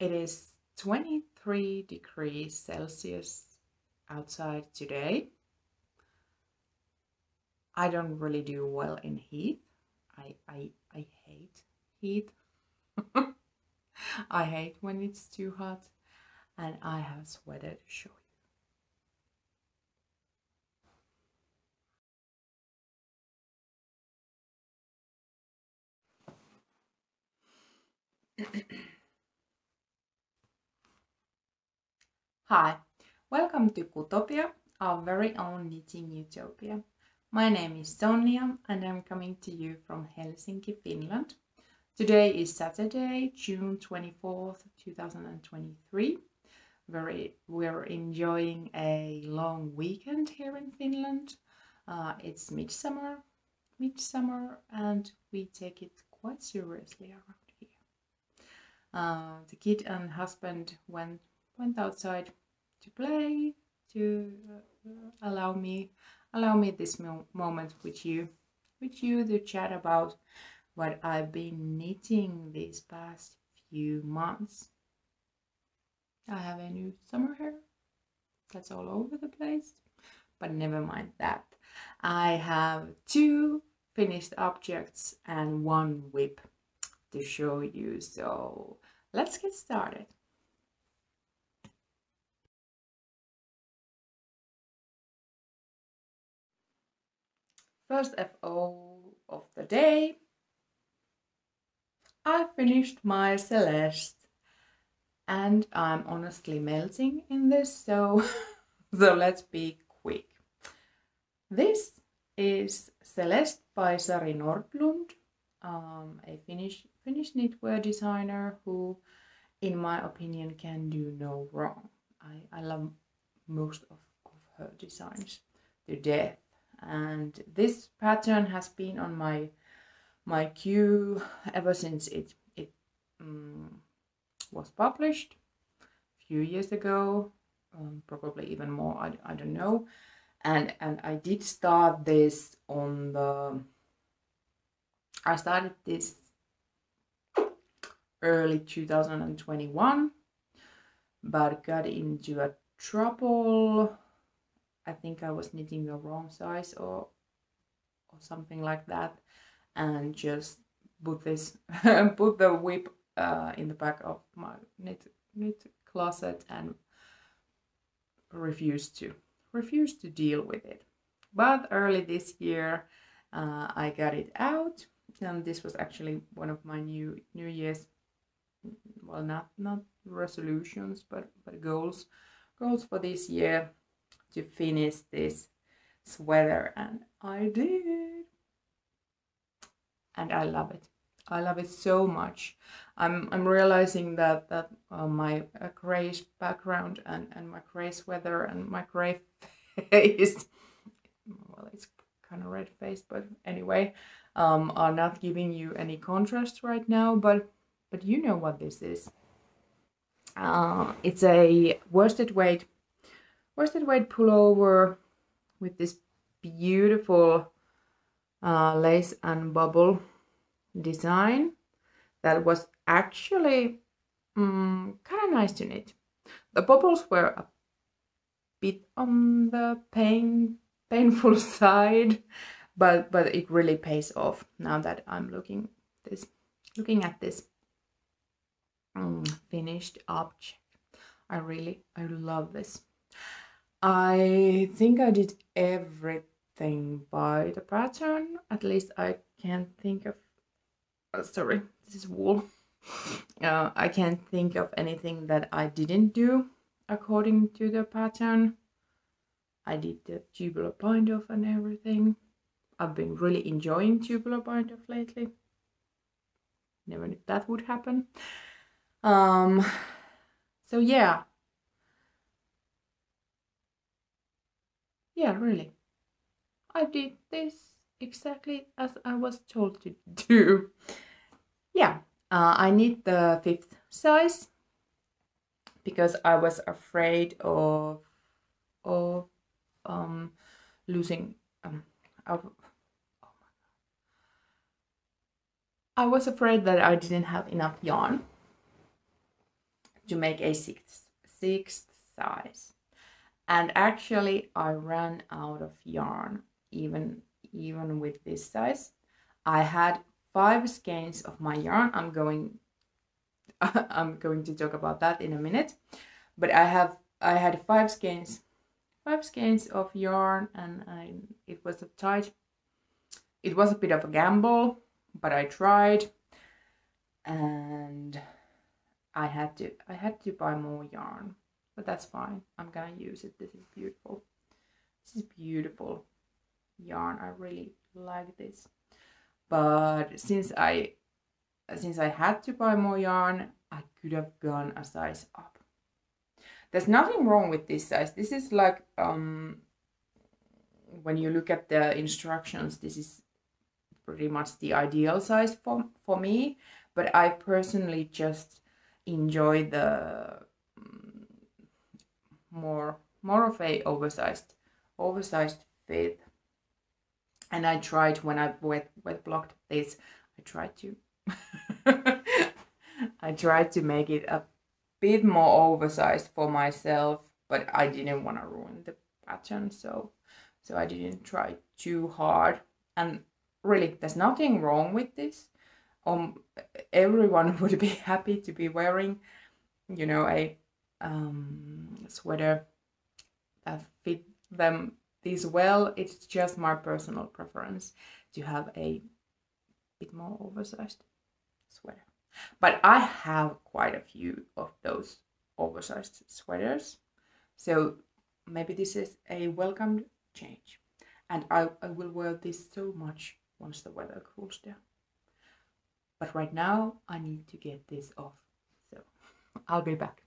It is 23 degrees Celsius outside today. I don't really do well in heat. I hate heat. I hate when it's too hot, and I have sweater to show you. Hi, welcome to Kutopia, our very own knitting utopia. My name is Sonia and I'm coming to you from Helsinki, Finland. Today is Saturday, June 24th, 2023. We're enjoying a long weekend here in Finland. It's midsummer, and we take it quite seriously around here. The kid and husband went outside to play, to allow me this moment with you to chat about what I've been knitting these past few months. I have a new summer hair that's all over the place, but never mind that. I have 2 finished objects and 1 whip to show you, so let's get started. First FO of the day, I finished my Seleste and I'm honestly melting in this, so let's be quick. This is Seleste by Sari Nordlund, a Finnish knitwear designer who, in my opinion, can do no wrong. I love most of her designs to death. And this pattern has been on my queue ever since it was published a few years ago, probably even more, I don't know. And I did start this on I started this early 2021, but got into a trouble. I think I was knitting the wrong size or something like that, and just put the whip in the back of my knit closet and refused to deal with it. But early this year I got it out, and this was actually one of my New Year's, well, not resolutions, but goals for this year, to finish this sweater, and I did, and I love it. I love it so much. I'm realizing that my grayish background and my gray sweater and my gray face, well, it's kind of red face, but anyway, are not giving you any contrast right now, but you know what this is. It's a worsted weight pullover with this beautiful lace and bubble design that was actually kind of nice to knit. The bubbles were a bit on the painful side, but it really pays off now that I'm looking at this finished object. I love this. I think I did everything by the pattern. At least I can't think of, sorry, this is wool. I can't think of anything that I didn't do according to the pattern. I did the tubular bind off and everything. I've been really enjoying tubular bind off lately. Never knew that would happen. So yeah, really, I did this exactly as I was told to do. Yeah, I need the 5th size because I was afraid of losing I was afraid that I didn't have enough yarn to make a sixth size. And actually I ran out of yarn even with this size. I had 5 skeins of my yarn. I'm going to talk about that in a minute. But I had 5 skeins of yarn, and it was a bit of a gamble, but I tried, and I had to buy more yarn, but that's fine. I'm gonna use it. This is beautiful. This is beautiful yarn. I really like this. But since I had to buy more yarn, I could have gone a size up. There's nothing wrong with this size. This is like when you look at the instructions, this is pretty much the ideal size for me, but I personally just enjoy the more of a oversized fit. And I tried, when I wet blocked this, I tried to make it a bit more oversized for myself, but I didn't want to ruin the pattern, so I didn't try too hard. And really, there's nothing wrong with this. Everyone would be happy to be wearing, you know, a sweater that fit them this well. It's just my personal preference to have a bit more oversized sweater. But I have quite a few of those oversized sweaters, so maybe this is a welcomed change, and I will wear this so much once the weather cools down. But right now I need to get this off, so I'll be back.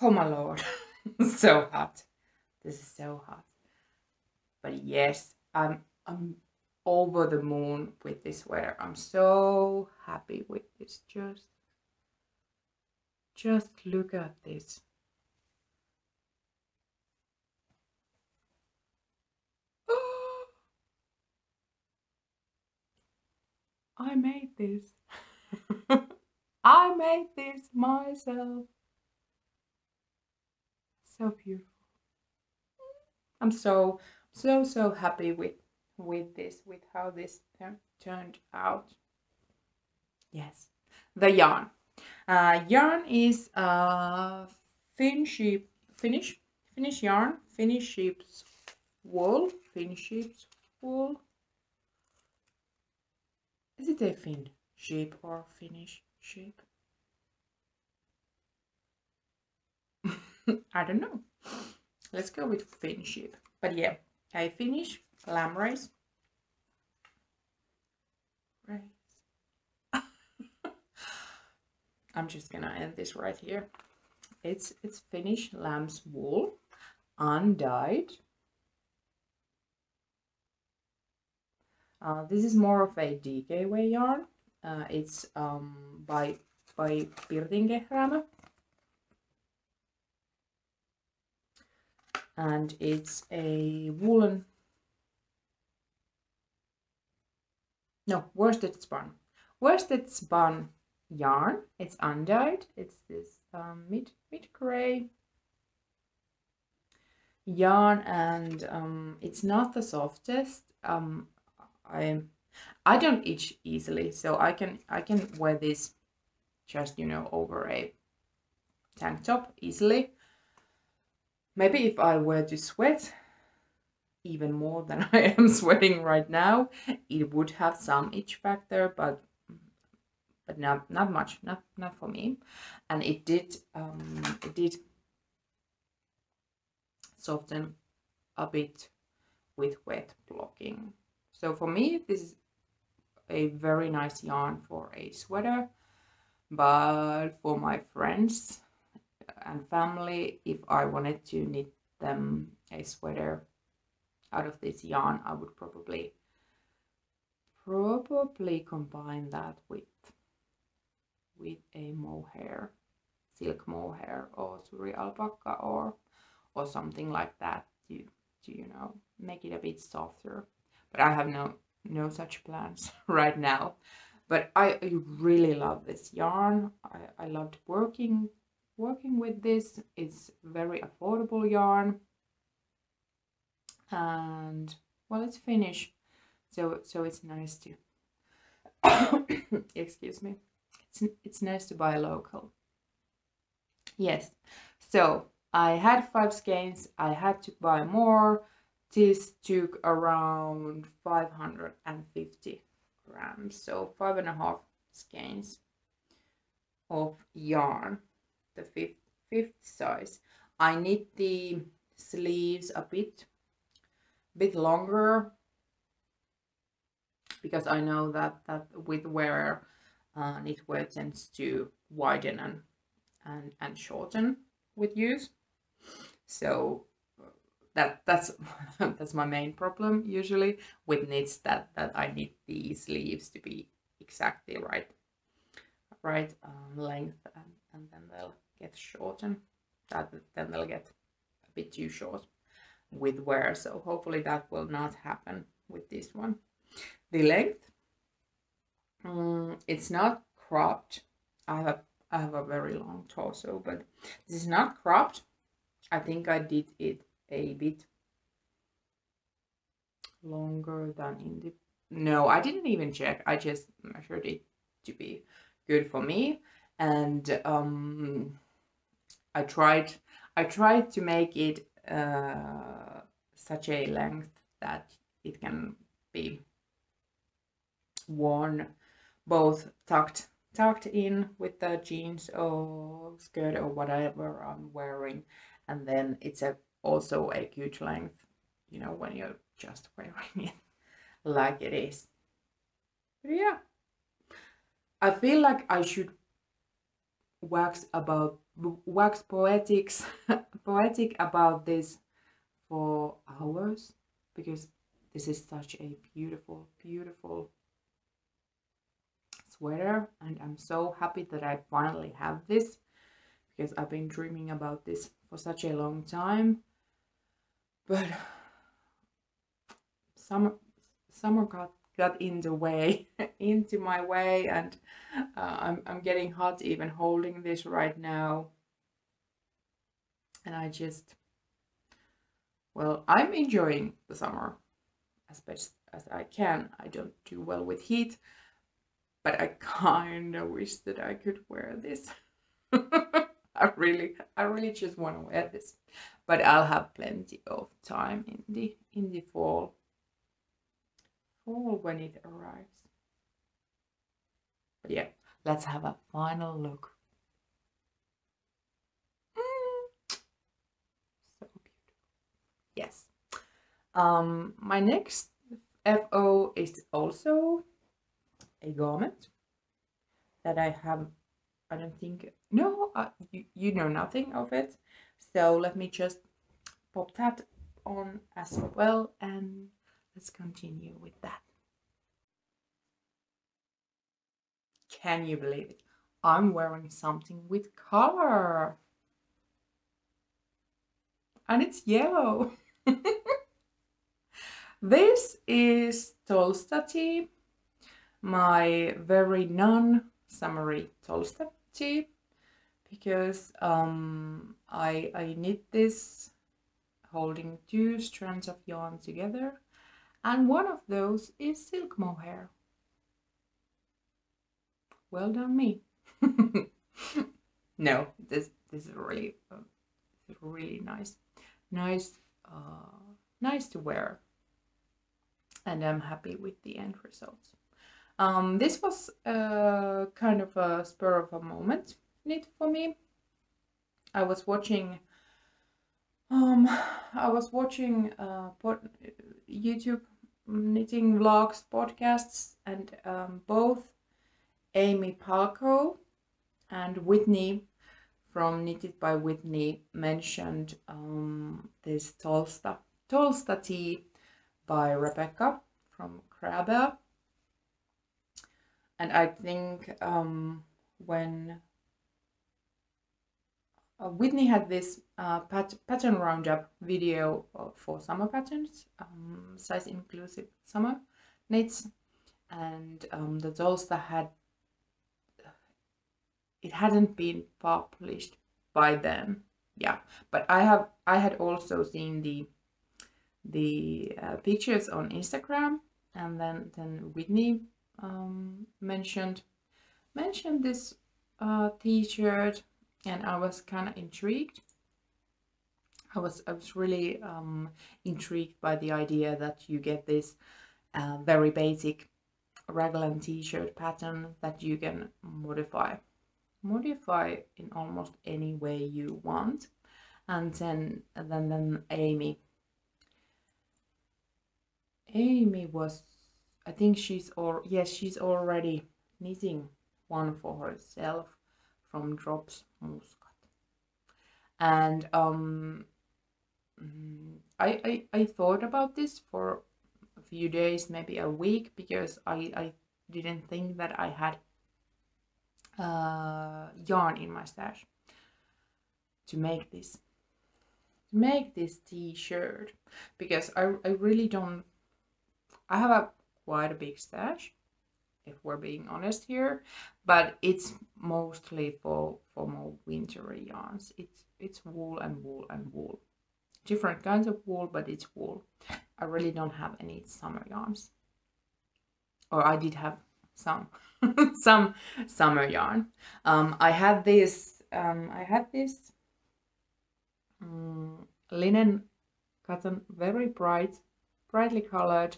Oh my lord, so hot. This is so hot. But yes, I'm over the moon with this sweater. I'm so happy with this. Just look at this. I made this. I made this myself. So beautiful. I'm so happy with this, with how this turned out. Yes, the yarn. Yarn is Finnish yarn, Finnish sheep's wool. Is it a Finn sheep or Finnish sheep? I don't know. Let's go with Finn sheep. But yeah, a Finnish lamb race. I'm just gonna end this right here. It's Finnish lamb's wool, undyed. This is more of a DKW yarn. It's by Pirtingehrama. And it's a woolen, no, worsted spun yarn. It's undyed. It's this mid gray yarn, and it's not the softest. I don't itch easily, so I can wear this just, you know, over a tank top easily. Maybe if I were to sweat even more than I am sweating right now, it would have some itch factor, but not much, not for me. And it did soften a bit with wet blocking. So for me, this is a very nice yarn for a sweater, but for my friends and family, if I wanted to knit them a sweater out of this yarn, I would probably combine that with a mohair, silk mohair, or suri alpaca, or something like that to you know, make it a bit softer. But I have no such plans right now. but I really love this yarn. I loved working with this. It's very affordable yarn, and well, it's Finnish, so it's nice to excuse me, it's nice to buy local. Yes, so I had 5 skeins. I had to buy more. This took around 550 grams, so 5.5 skeins of yarn, the fifth size. I knit the sleeves a bit longer, because I know that with wear, knitwear tends to widen and shorten with use. So that's that's my main problem usually with knits, that I need the sleeves to be exactly right length, and then they'll get shortened. Then they'll get a bit too short with wear. So hopefully that will not happen with this one. The length, it's not cropped. I have a very long torso, but this is not cropped. I think I did it a bit longer than in the... No, I didn't even check. I just measured it to be good for me, and I tried to make it such a length that it can be worn both tucked in with the jeans or skirt or whatever I'm wearing, and then it's also a good length, you know, when you're just wearing it like it is. But yeah, I feel like I should wax poetic about this for hours, because this is such a beautiful sweater, and I'm so happy that I finally have this, because I've been dreaming about this for such a long time. But summer got in the way into my way, and I'm getting hot even holding this right now, and I just, well, I'm enjoying the summer as best as I can. I don't do well with heat, but I kind of wish that I could wear this. I really just want to wear this, but I'll have plenty of time in the fall when it arrives. But yeah, let's have a final look. So beautiful. Yes. My next FO is also a garment that I don't think, no, you know nothing of it, so let me just pop that on as well, and let's continue with that. Can you believe it? I'm wearing something with color, and it's yellow. This is Tolsta tee, my very non-summery Tolsta tee, because I knit this holding 2 strands of yarn together, and one of those is silk mohair. Well done me. No, this is really nice to wear, and I'm happy with the end results. This was kind of a spur of a moment knit for me. I was watching YouTube knitting vlogs, podcasts, and both Amy Palco and Whitney from Knitted by Whitney mentioned this Tolsta tee by Rebecca from Crabbe. And I think when Whitney had this pattern roundup video for summer patterns, size inclusive summer knits, and the Tolsta hadn't been published by then. Yeah, but I had also seen the pictures on Instagram, and then Whitney mentioned this t-shirt, and I was kind of intrigued. I was really intrigued by the idea that you get this very basic raglan t-shirt pattern that you can modify in almost any way you want. And then Amy was, I think she's already knitting one for herself from Drops Muscat. And I thought about this for a few days, maybe a week, because I didn't think that I had yarn in my stash to make this t-shirt, because I really don't. I have quite a big stash, if we're being honest here, but it's mostly for more wintry yarns. It's wool and wool and wool, different kinds of wool, but it's wool. I really don't have any summer yarns, or I did have some some summer yarn. I had this linen cotton, very brightly colored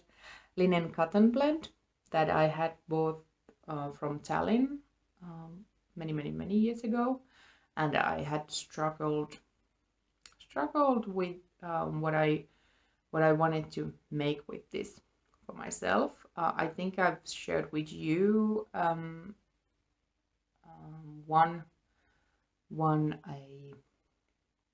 linen cotton blend that I had bought from Tallinn many years ago, and I had struggled with what I wanted to make with this for myself. I think I've shared with you one a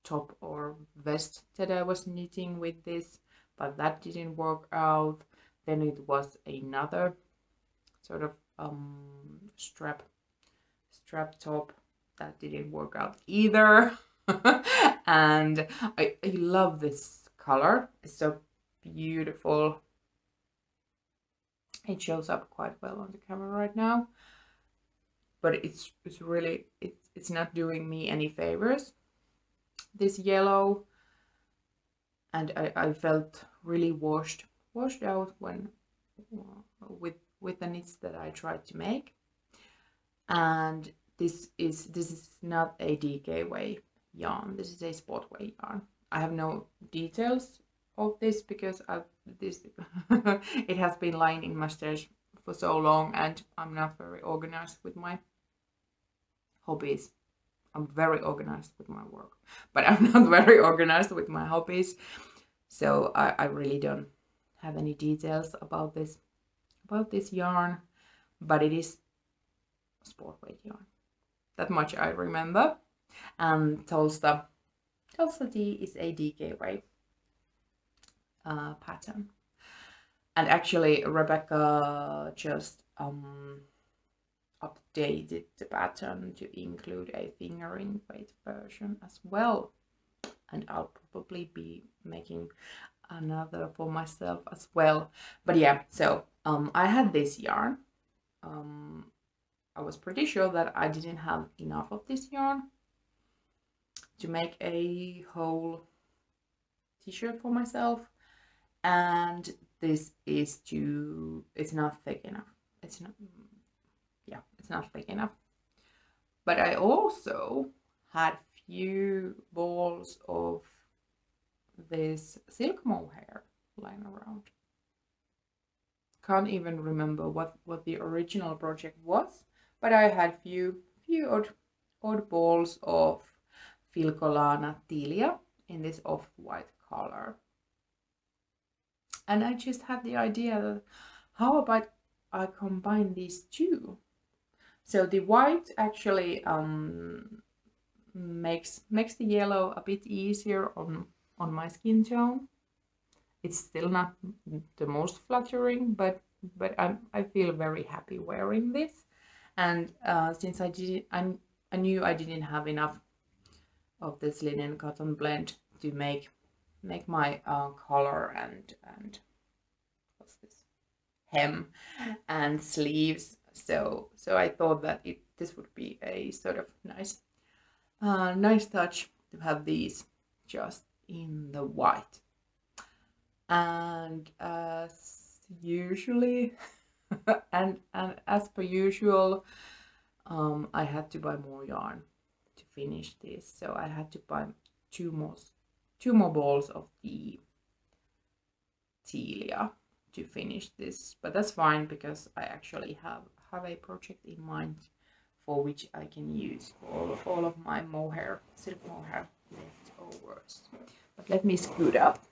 top or vest that I was knitting with this, but that didn't work out. Then it was another sort of strap top that didn't work out either. And I love this color. It's so beautiful. It shows up quite well on the camera right now, but it's really, it's not doing me any favors, this yellow, and I felt really washed out when with the knits that I tried to make. And this is not a DK yarn. This is a Sportway yarn. I have no details of this because it has been lying in my stash for so long, and I'm not very organized with my hobbies. I'm very organized with my work, but I'm not very organized with my hobbies. So I really don't have any details about this yarn, but it is Sportway yarn. That much I remember. And Tolsta T is a DK pattern. And actually Rebecca just updated the pattern to include a fingering weight version as well. And I'll probably be making another for myself as well. But yeah, so I had this yarn. I was pretty sure that I didn't have enough of this yarn to make a whole t-shirt for myself, and this is it's not thick enough. It's not thick enough. But I also had few balls of this silk mohair lying around. Can't even remember what the original project was, but I had few odd balls of Filcolana Tilia in this off-white color. And I just had the idea that how about I combine these two? So the white actually makes the yellow a bit easier on my skin tone. It's still not the most flattering, but I feel very happy wearing this. And since I knew I didn't have enough of this linen cotton blend to make my collar and what's this, hem and sleeves. So I thought that this would be a sort of nice touch to have these just in the white. And as usually, and as per usual, I had to buy more yarn to finish this. So I had to buy two more balls of the Telia to finish this, but that's fine because I actually have a project in mind for which I can use all of my mohair, silk mohair leftovers. But let me scoot up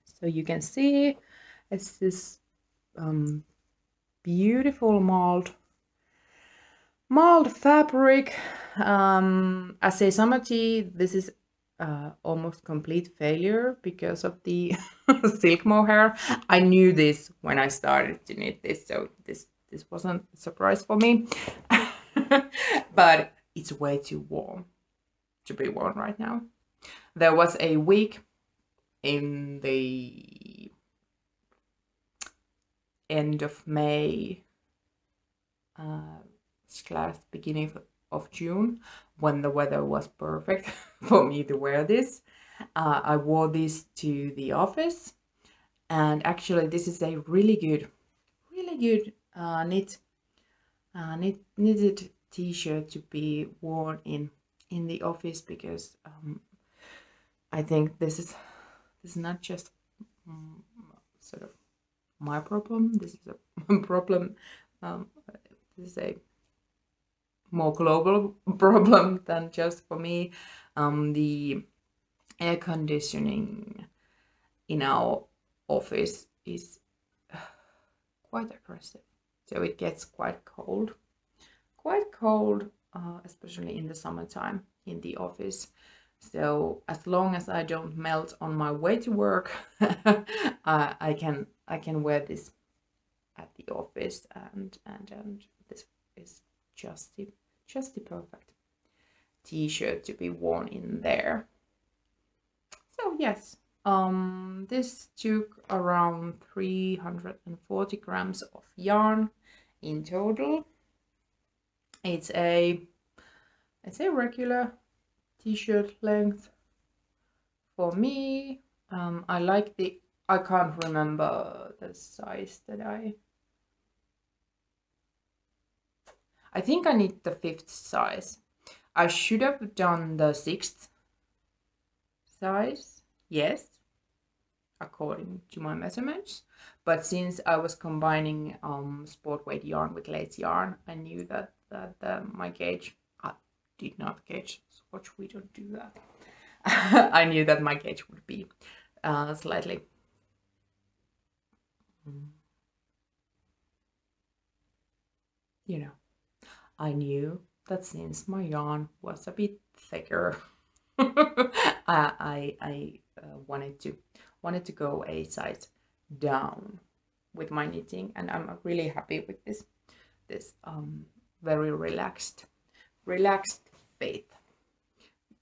so you can see it's this beautiful mulled fabric. As a summer tee, this is almost complete failure because of the silk mohair. I knew this when I started to knit this, so this wasn't a surprise for me. But it's way too warm to be worn right now. There was a week in the end of May / beginning of June, when the weather was perfect for me to wear this. I wore this to the office, and actually this is a really good knitted t-shirt to be worn in the office, because I think this is not just sort of my problem. This is a problem. This is a more global problem than just for me. The air conditioning in our office is quite aggressive, so it gets quite cold, especially in the summertime in the office. So as long as I don't melt on my way to work, I can wear this at the office, and this is just the perfect t-shirt to be worn in there. So yes, this took around 340 grams of yarn in total. It's a regular t-shirt length for me. I like I can't remember the size that I think I need the 5th size. I should have done the 6th size, yes, according to my measurements. But since I was combining sport weight yarn with lace yarn, I knew that my gauge, I did not gauge swatch, we don't do that. I knew that my gauge would be slightly I knew that since my yarn was a bit thicker, I wanted to go a size down with my knitting, and I'm really happy with this very relaxed fit.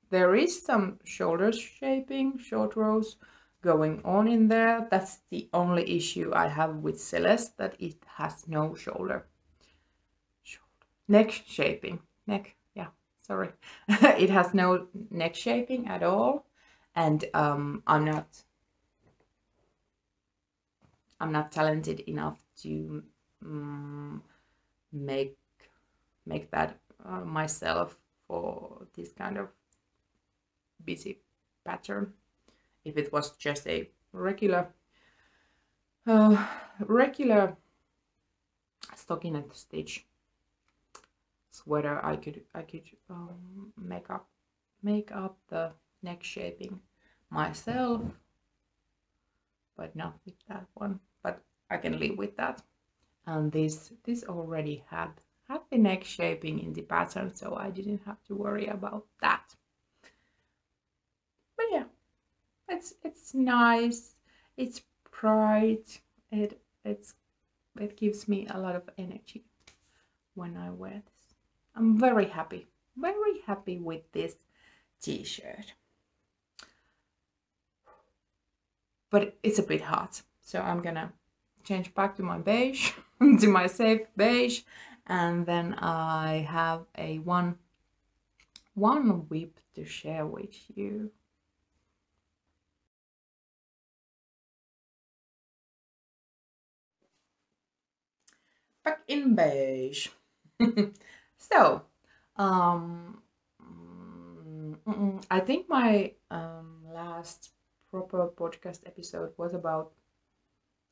There is some shoulder shaping, short rows going on in there. That's the only issue I have with Seleste, that it has no neck shaping. Sorry. It has no neck shaping at all, and I'm not talented enough to make that myself for this kind of busy pattern. If it was just a regular stockinette stitch sweater, I could make up the neck shaping myself, but not with that one. But I can live with that. And this already had the neck shaping in the pattern, so I didn't have to worry about that. But yeah, it's nice, it's bright, it gives me a lot of energy when I wear this. I'm very happy with this t-shirt. But it's a bit hot, so I'm gonna change back to my beige, to my safe beige, and then I have a one whip to share with you. Back in beige. So, I think my last proper podcast episode was about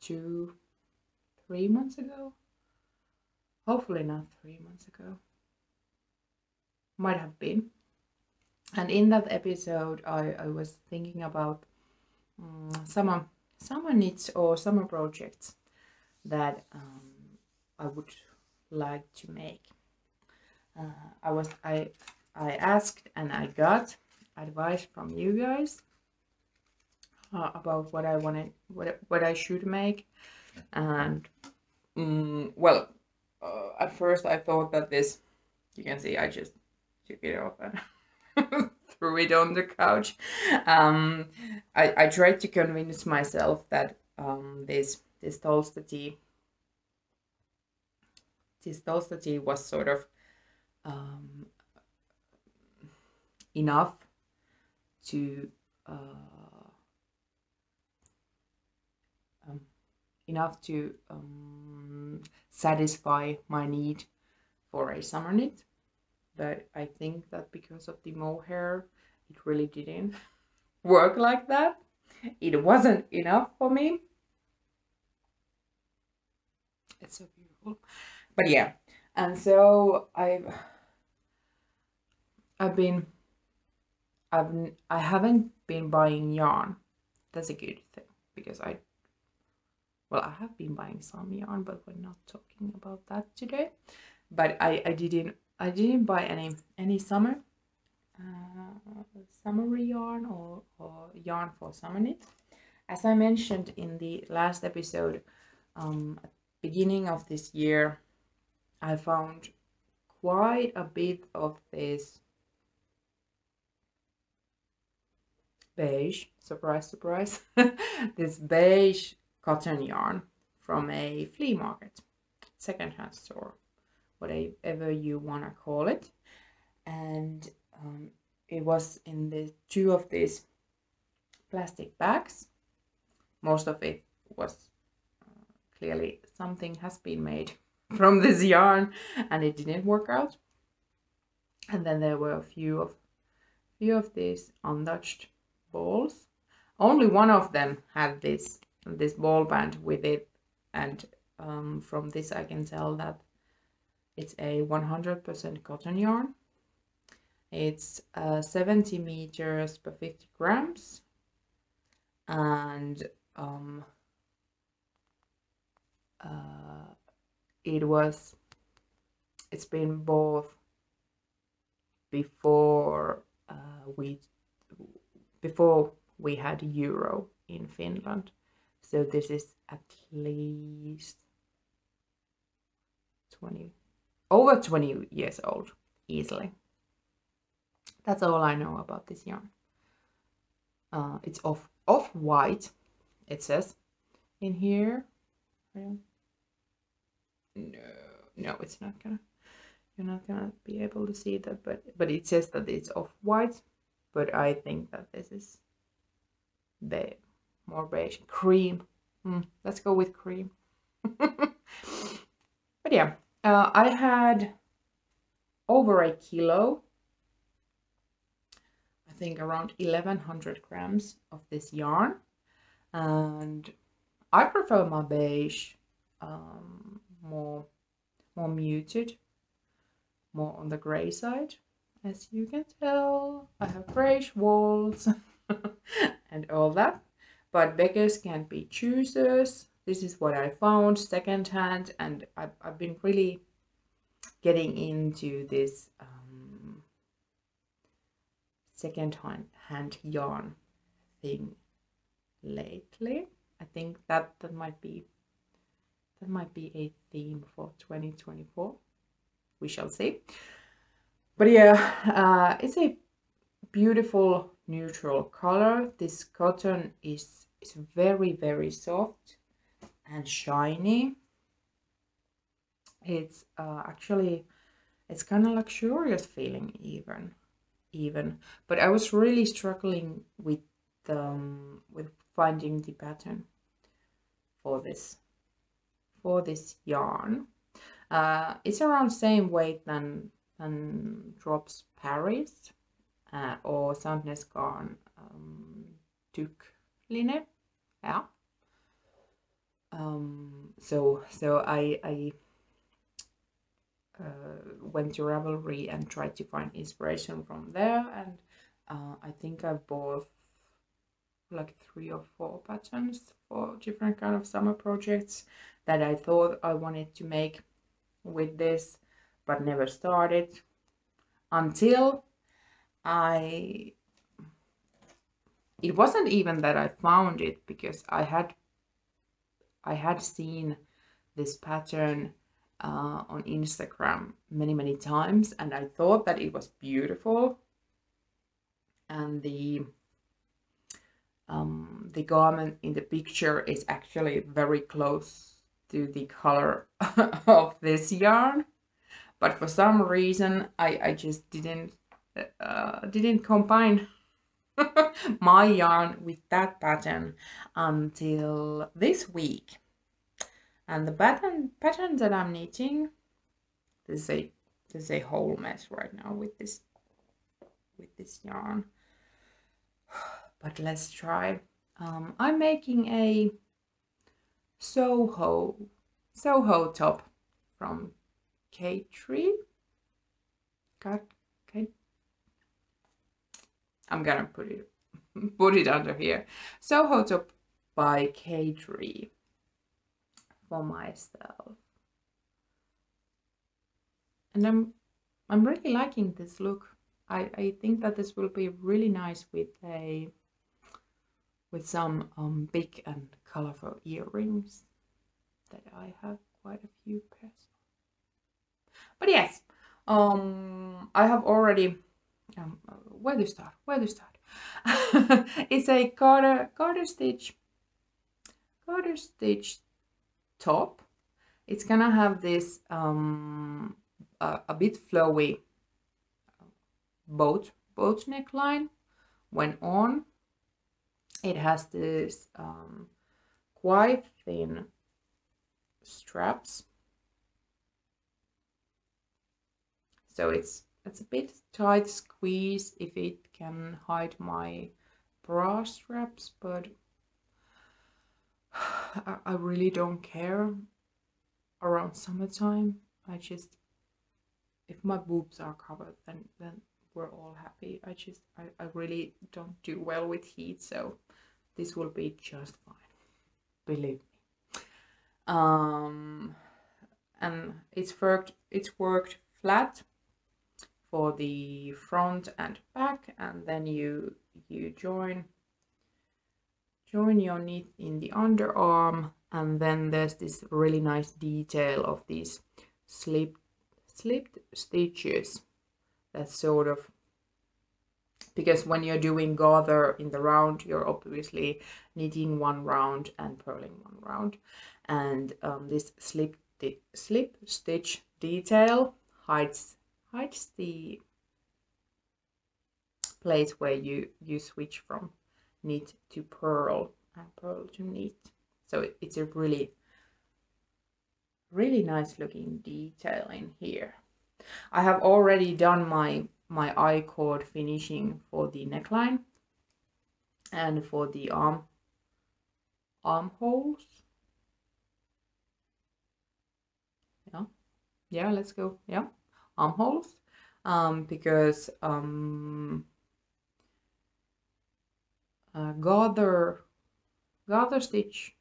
2-3 months ago. Hopefully not 3 months ago. Might have been. And in that episode, I was thinking about summer needs or summer projects that I would like to make. I asked and I got advice from you guys about what I wanted, what I should make, and well, at first I thought that this, you can see I just took it off and threw it on the couch. I tried to convince myself that this Tolsta tea was sort of enough to satisfy my need for a summer knit. But I think that because of the mohair, it really didn't work like that. It wasn't enough for me. It's so beautiful. But yeah, and so I haven't been buying yarn. That's a good thing, because I have been buying some yarn, but we're not talking about that today. But I didn't buy any summery yarn or yarn for summer knit. As I mentioned in the last episode, at the beginning of this year, I found quite a bit of this beige, surprise, surprise, this beige cotton yarn from a flea market, secondhand store, whatever you want to call it. And it was in the 2 of these plastic bags. Most of it was clearly something has been made from this yarn, and it didn't work out. And then there were a few of these untouched balls. Only one of them had this ball band with it, and from this I can tell that it's a 100% cotton yarn. It's 70 meters per 50 grams, and it's been bought before we had euro in Finland, so this is at least over 20 years old easily. That's all I know about this yarn. It's off-white, it says in here. No, it's not gonna. You're not gonna be able to see that, but it says that it's off-white. But I think that this is more beige, cream. Let's go with cream. But yeah, I had over a kilo. I think around 1100 grams of this yarn, and I prefer my beige more muted, more on the gray side. As you can tell, I have grayish walls and all that, but beggars can't be choosers. This is what I found secondhand, and I've been really getting into this second-hand yarn thing lately. I think that might be a theme for 2024. We shall see. But yeah, it's a beautiful neutral color. This cotton is very, very soft, and shiny. It's actually, it's kind of luxurious feeling even, but I was really struggling with finding the pattern for this yarn. It's around same weight than Drops Paris or Sandnes Garn Tuk Line. Yeah. So I went to Ravelry and tried to find inspiration from there, and I think I bought like 3 or 4 patterns for different kind of summer projects that I thought I wanted to make with this, but never started until it wasn't even that I found it, because I had seen this pattern on Instagram many times, and I thought that it was beautiful, and the garment in the picture is actually very close to the color of this yarn, but for some reason I just didn't combine my yarn with that pattern until this week. And the pattern that I'm knitting, this is a whole mess right now with this yarn, but let's try. I'm making a Soho top from Caidree. I'm gonna put it under here. Soho top by Caidree for myself, and I'm really liking this look. I think that this will be really nice with some big and colorful earrings that I have quite a few pairs. But yes, I have already where to start? It's a garter stitch top. It's gonna have this a bit flowy boat neckline when on. It has this quite thin straps, so it's a bit tight squeeze if it can hide my bra straps, but I really don't care around summertime. If my boobs are covered, then we're all happy. I really don't do well with heat, so this will be just fine, believe me. And it's worked flat for the front and back, and then you join your knit in the underarm, and then there's this really nice detail of these slipped stitches. That's sort of, because when you're doing gather in the round, you're obviously knitting one round and purling one round, and this slip stitch detail hides the place where you switch from knit to purl and purl to knit. So it's a really nice looking detail in here. I have already done my I-cord finishing for the neckline and for the armholes. Yeah, let's go. Yeah, armholes, because gather stitch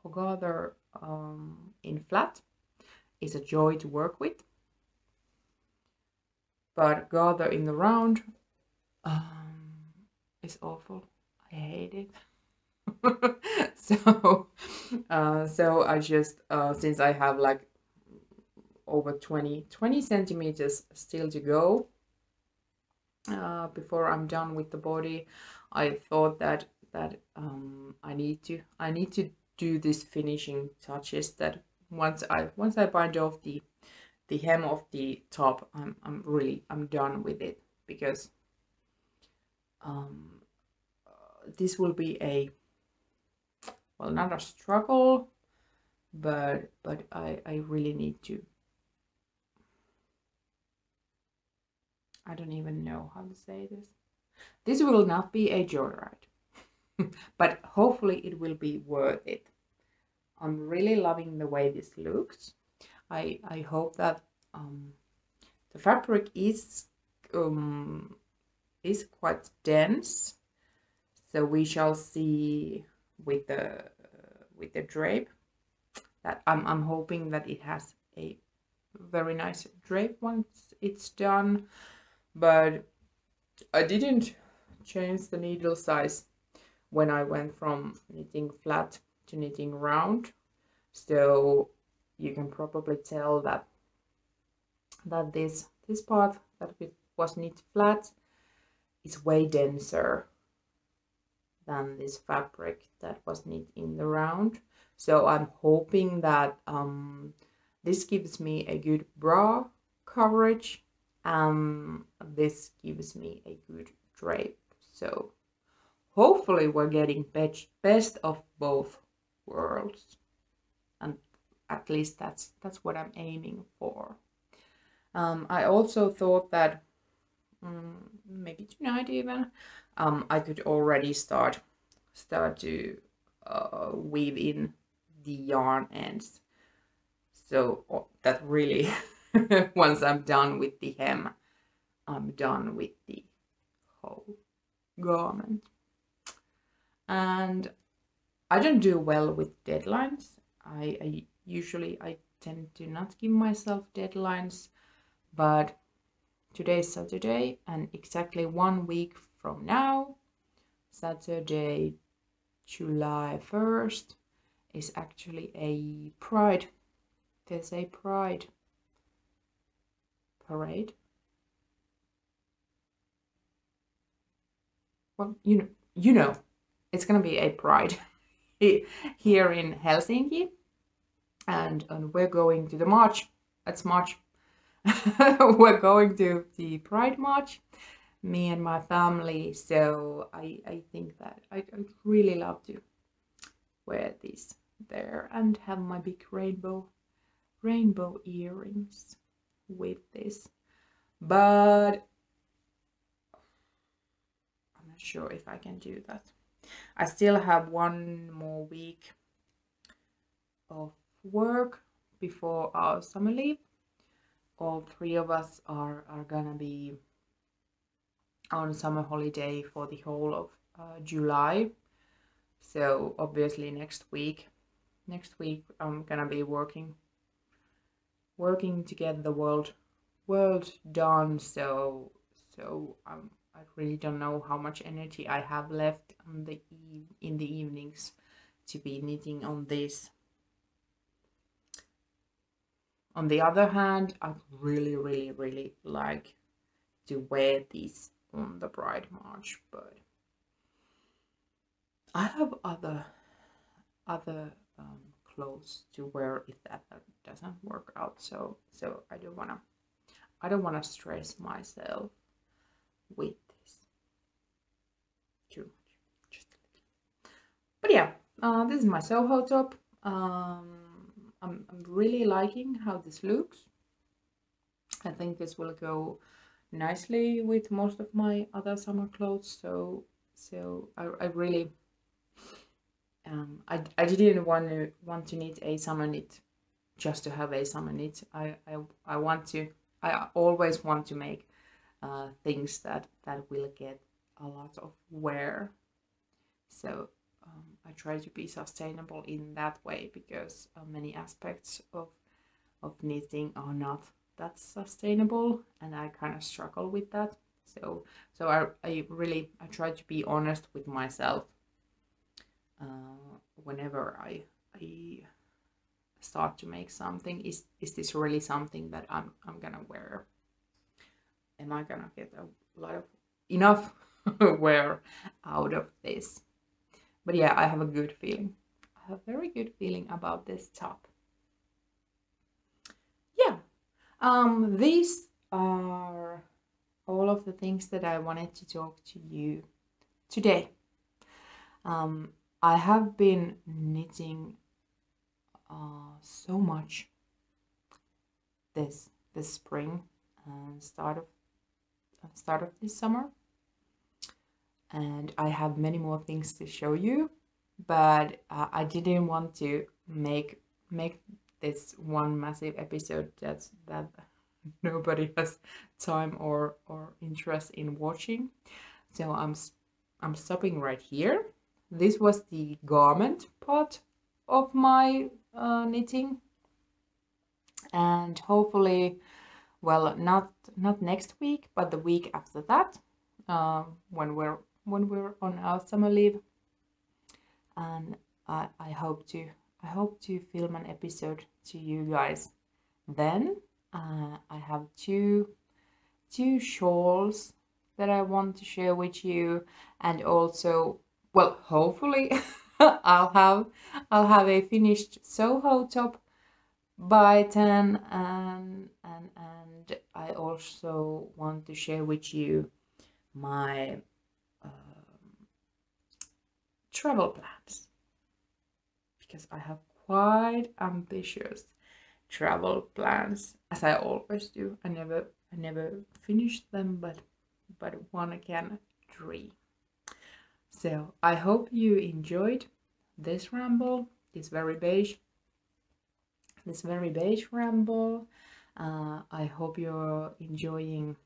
or gather in flat is a joy to work with, but gather in the round is awful. I hate it. So I just since I have like over 20 centimeters still to go before I'm done with the body, I thought that I need to do this finishing touches that once I bind off the hem of the top, I'm done with it, because this will be a, well, not a struggle, but I really need to, I don't even know how to say this. This will not be a joyride, but hopefully it will be worth it. I'm really loving the way this looks. I hope that the fabric is quite dense, so we shall see with the drape that I'm hoping that it has a very nice drape once it's done. But I didn't change the needle size when I went from knitting flat to knitting round, so you can probably tell that this part that was knit flat is way denser than this fabric that was knit in the round. So I'm hoping that this gives me a good bra coverage, this gives me a good drape. So hopefully we're getting best of both worlds, and at least that's what I'm aiming for. I also thought that maybe tonight even I could already start to weave in the yarn ends, so that really once I'm done with the hem, I'm done with the whole garment. And I don't do well with deadlines. I usually tend to not give myself deadlines, but today is Saturday, and exactly 1 week from now, Saturday, July 1st, is actually a Pride. There's a Pride parade. Well, you know, it's gonna be a Pride here in Helsinki, and we're going to the march. Let's march. We're going to the Pride March, me and my family, so I think that I'd really love to wear this there and have my big rainbow earrings with this. But I'm not sure if I can do that. I still have 1 more week of work before our summer leave. All 3 of us are gonna be on summer holiday for the whole of July. So obviously next week I'm gonna be working to get the world done. So I really don't know how much energy I have left on in the evenings to be knitting on this. On the other hand, I really like to wear these on the Pride March, but I have other clothes to wear if that doesn't work out. So I don't wanna stress myself with this too much, just a little. But yeah, this is my Soho top. I'm really liking how this looks. I think this will go nicely with most of my other summer clothes. So I really I didn't want to knit a summer knit just to have a summer knit. I always want to make things that will get a lot of wear. So I try to be sustainable in that way, because many aspects of knitting are not that sustainable, and I kind of struggle with that. So I try to be honest with myself whenever I start to make something. Is this really something that I'm gonna wear? Am I gonna get a lot of enough wear out of this? But yeah, I have a good feeling. I have a very good feeling about this top. Yeah, these are all of the things that I wanted to talk to you today. I have been knitting so much this spring and start of this summer, and I have many more things to show you, but I didn't want to make this one massive episode that nobody has time or interest in watching. So I'm stopping right here. This was the garment part of my knitting, and hopefully, well, not next week, but the week after that, when we're on our summer leave, and I hope to film an episode to you guys then. I have two shawls that I want to share with you, and also, well, hopefully I'll have a finished Soho top by 10, and I also want to share with you my travel plans, because I have quite ambitious travel plans, as I always do. I never finish them, but one can dream. So I hope you enjoyed this ramble, this very beige ramble. I hope you're enjoying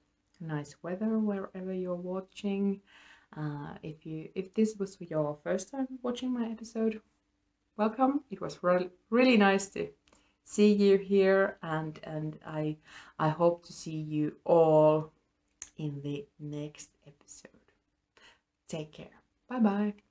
nice weather wherever you're watching. If this was your first time watching my episode, welcome. It was really nice to see you here, and I hope to see you all in the next episode. Take care. Bye bye.